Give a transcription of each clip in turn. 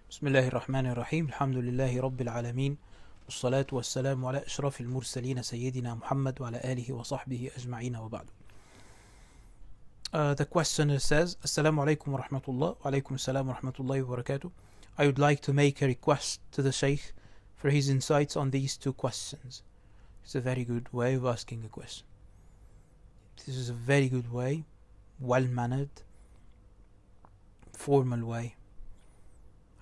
بسم الله الرحمن الرحيم الحمد لله رب العالمين والصلاة والسلام على أشرف المرسلين سيدنا محمد وعلى آله وصحبه أجمعين وبعد. The questioner says, Assalamu alaikum wa rahmatullah wa alaikum assalam wa rahmatullahi wa barakatuh. I would like to make a request to the Shaykh for his insights on these two questions. It's a very good way of asking a question. This is a very good way, well-mannered, formal way.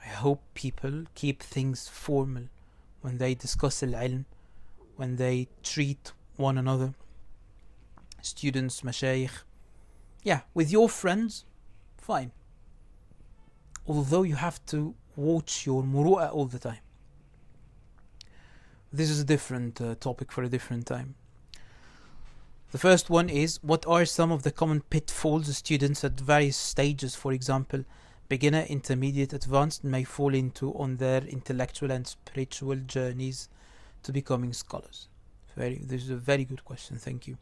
I hope people keep things formal when they discuss al-ilm, when they treat one another, students, mashayikh. Yeah, with your friends, fine. Although you have to watch your muru'ah all the time. This is a different topic for a different time. The first one is, what are some of the common pitfalls students at various stages, for example, beginner, intermediate, advanced, may fall into on their intellectual and spiritual journeys to becoming scholars? This is a very good question, thank you.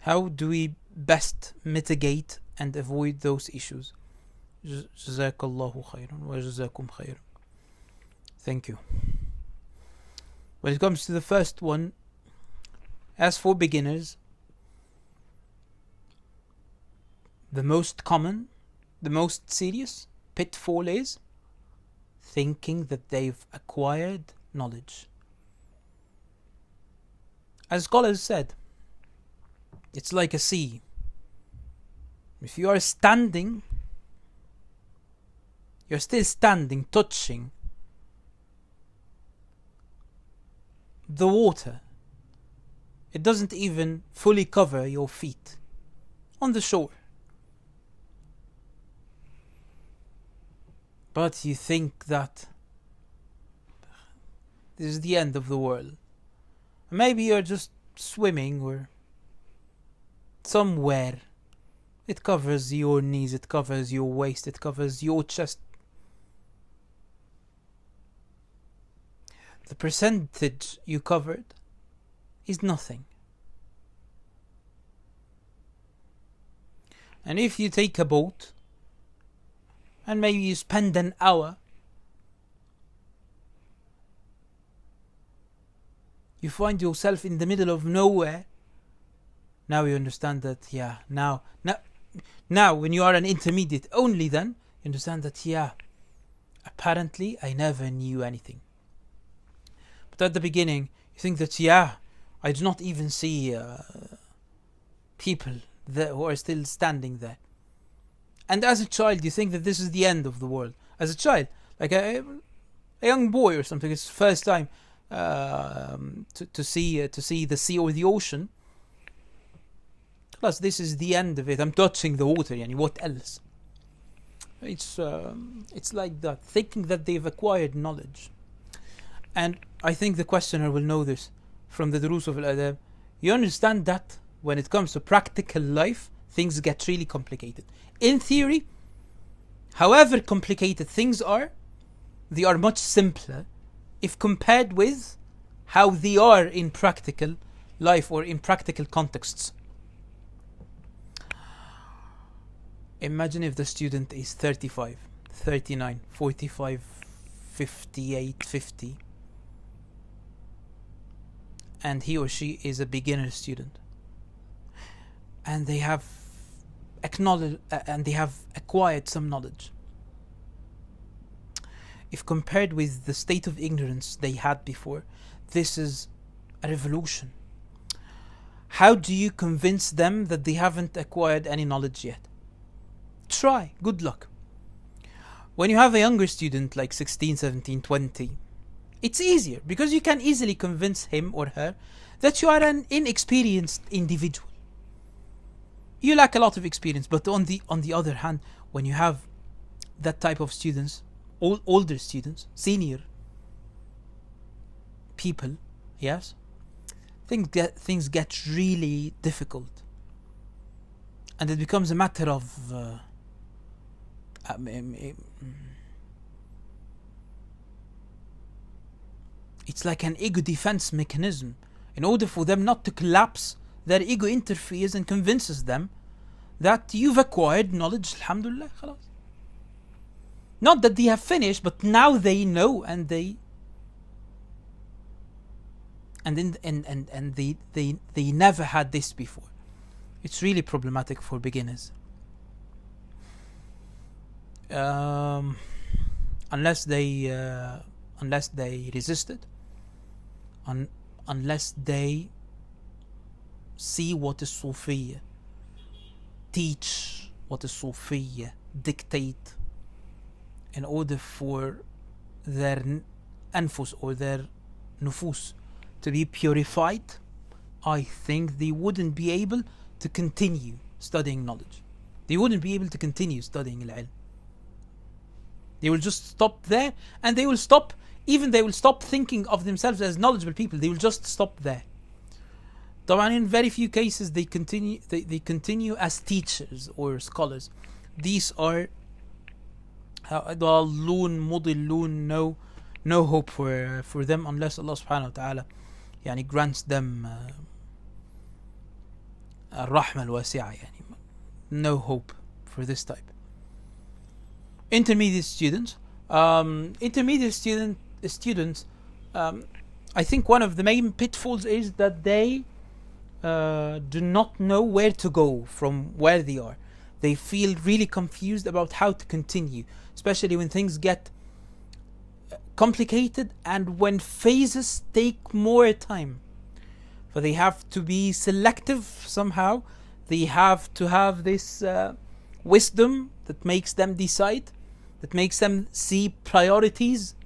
How do we best mitigate and avoid those issues? Jazakallahu khairan wa jazakum khairan. Thank you. When it comes to the first one, as for beginners, the most common, the most serious pitfall is thinking that they've acquired knowledge. As scholars said, it's like a sea. If you are standing, you're still standing, touching the water. It doesn't even fully cover your feet on the shore. But you think that this is the end of the world. Maybe you're just swimming or somewhere. It covers your knees, it covers your waist, it covers your chest. The percentage you covered is nothing. And if you take a boat and maybe you spend an hour, you find yourself in the middle of nowhere. Now you understand that, now when you are an intermediate, only then you understand that, apparently I never knew anything. But at the beginning, you think that, I do not even see people who are still standing there. And as a child, you think that this is the end of the world. As a child, like a young boy or something, it's the first time to see the sea or the ocean. Plus, this is the end of it. I'm touching the water. Yani, what else? It's like that, thinking that they've acquired knowledge. And I think the questioner will know this from the Durus of Al-Adab. You understand that when it comes to practical life, things get really complicated. In theory, however complicated things are, they are much simpler if compared with how they are in practical life or in practical contexts. Imagine if the student is 35, 39, 45, 58, 50, and he or she is a beginner student, and they have acquired some knowledge. If compared with the state of ignorance they had before, this is a revolution. How do you convince them that they haven't acquired any knowledge yet? Try, good luck. When you have a younger student like 16, 17, 20, it's easier because you can easily convince him or her that you are an inexperienced individual. You lack a lot of experience. But on the other hand, when you have that type of students, older students, senior people, yes, things get really difficult, and it becomes a matter of it's like an ego defense mechanism. In order for them not to collapse, their ego interferes and convinces them that you've acquired knowledge, alhamdulillah, khalas. Not that they have finished, but now they know, and they never had this before. It's really problematic for beginners. Unless they resisted, unless they see what is Sufiya, teach what is Sufiya, dictate, in order for their anfus or their nufus to be purified, I think they wouldn't be able to continue studying knowledge. They wouldn't be able to continue studying al-ilm. They will just stop there, and they will stop thinking of themselves as knowledgeable people. They will just stop there. طبعا in very few cases they continue as teachers or scholars. These are ضالون مضلون, no hope for them unless Allah subhanahu wa ta'ala يعني grants them الرحمة الواسعة, يعني no hope for this type. Intermediate students, I think one of the main pitfalls is that they do not know where to go from where they are. They feel really confused about how to continue, especially when things get complicated and when phases take more time. For they have to be selective somehow. They have to have this wisdom that makes them decide, that makes them see priorities,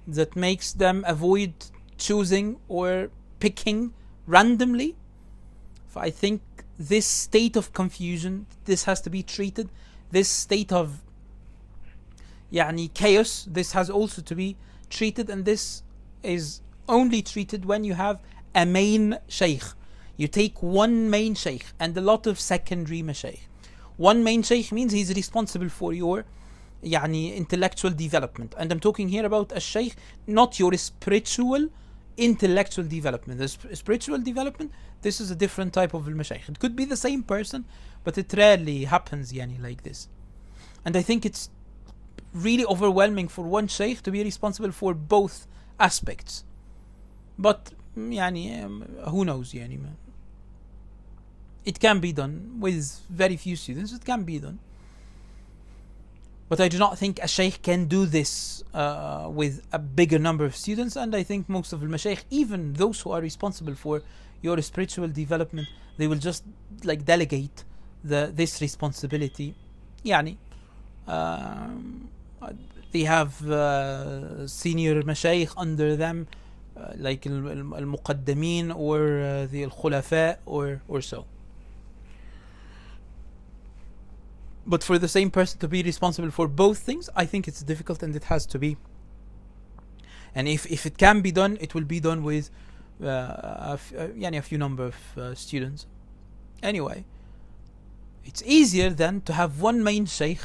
that makes them avoid choosing or picking randomly. I think this state of confusion, this has to be treated. This state of chaos, this has also to be treated, and this is only treated when you have a main shaykh. You take one main shaykh and a lot of secondary mashaykh. One main shaykh means he's responsible for your intellectual development, and I'm talking here about a shaykh, not your spiritual intellectual development. The spiritual development, this is a different type of al-mashaykh. It could be the same person, but it rarely happens like this. And I think it's really overwhelming for one shaykh to be responsible for both aspects. But who knows, it can be done with very few students. It can be done. But I do not think a shaykh can do this with a bigger number of students, and I think most of the mashaykh, even those who are responsible for your spiritual development, they will just delegate this responsibility. They have senior mashaykh under them, like al-muqaddamin or the al-khulafa or so. But for the same person to be responsible for both things, I think it's difficult, and it has to be. And if it can be done, it will be done with a few number of students. Anyway, it's easier then to have one main shaykh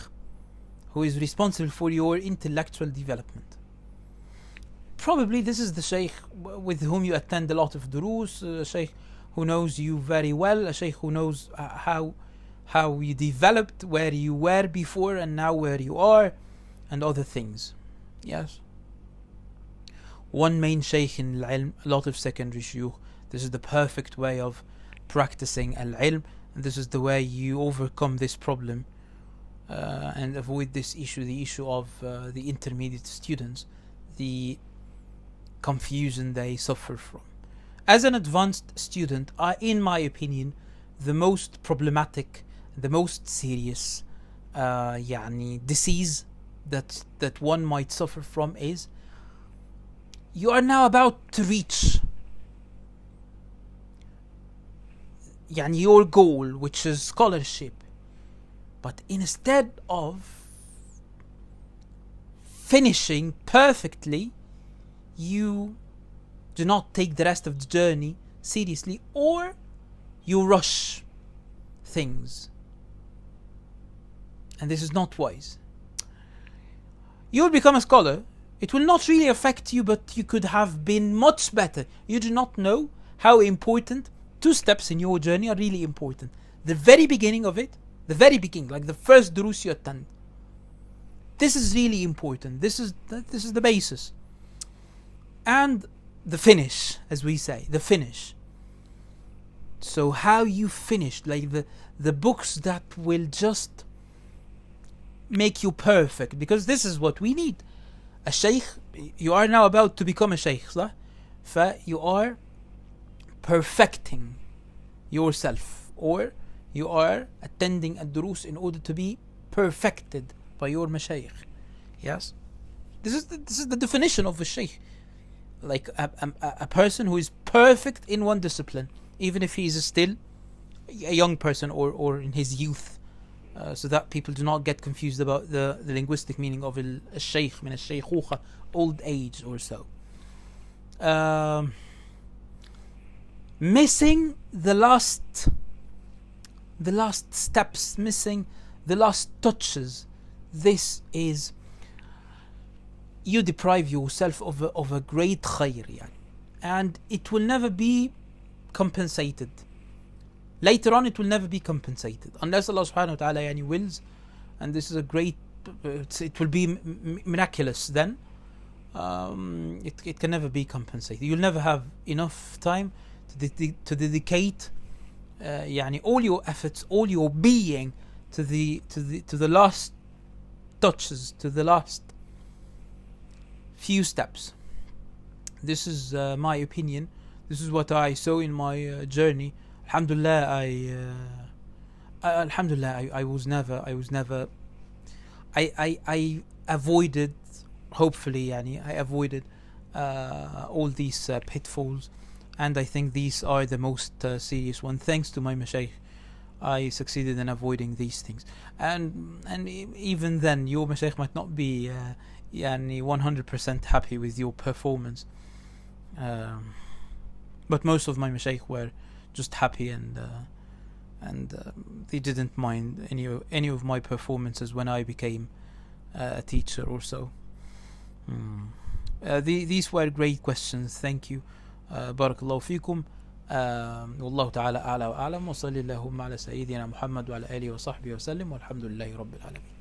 who is responsible for your intellectual development. Probably this is the shaykh with whom you attend a lot of durus, a shaykh who knows you very well, a shaykh who knows how you developed, where you were before and now where you are, and other things. Yes. One main shaykh in al-ilm, a lot of secondary shuyukh. This is the perfect way of practicing al-ilm, and this is the way you overcome this problem and avoid this issue, the issue of the intermediate students, the confusion they suffer from. As an advanced student, in my opinion, the most problematic, the most serious disease that one might suffer from is you are now about to reach your goal, which is scholarship, but instead of finishing perfectly, you do not take the rest of the journey seriously, or you rush things. And this is not wise. You will become a scholar. It will not really affect you, but you could have been much better. You do not know how important 2 steps in your journey are really important. The very beginning of it, like the first durus you attend. This is really important. This is the basis. And the finish, as we say, the finish. So how you finish, like the books that will just make you perfect, because this is what we need. A shaykh, you are now about to become a shaykh, صح? You are perfecting yourself, or you are attending a durus in order to be perfected by your mashayikh. Yes, this is the definition of a shaykh, like a person who is perfect in one discipline, even if he is still a young person or in his youth, so that people do not get confused about the linguistic meaning of al-shaykh min al-shaykhuha, old age or so. Missing the last steps, missing the last touches, this is, you deprive yourself of a great khair, yani. And it will never be compensated. Later on it will never be compensated unless Allah subhanahu wa ta'ala yani wills, and this is a great, it will be miraculous then. It can never be compensated. You'll never have enough time to dedicate yani all your efforts, all your being to the last touches, to the last few steps. This is my opinion. This is what I saw in my journey. Alhamdulillah, I was never I avoided, hopefully yani, I avoided all these pitfalls, and I think these are the most serious one. Thanks to my mashayikh, I succeeded in avoiding these things. And even then, your mashayikh might not be yani 100% happy with your performance, but most of my mashayikh were just happy, and they didn't mind any of my performances when I became a teacher or so. These were great questions. Thank you. بارك الله فيكم. والله تعالى أعلى وأعلم، وصلى اللهم على سيدنا محمد وعلى آله وصحبه وسلم، والحمد لله رب العالمين.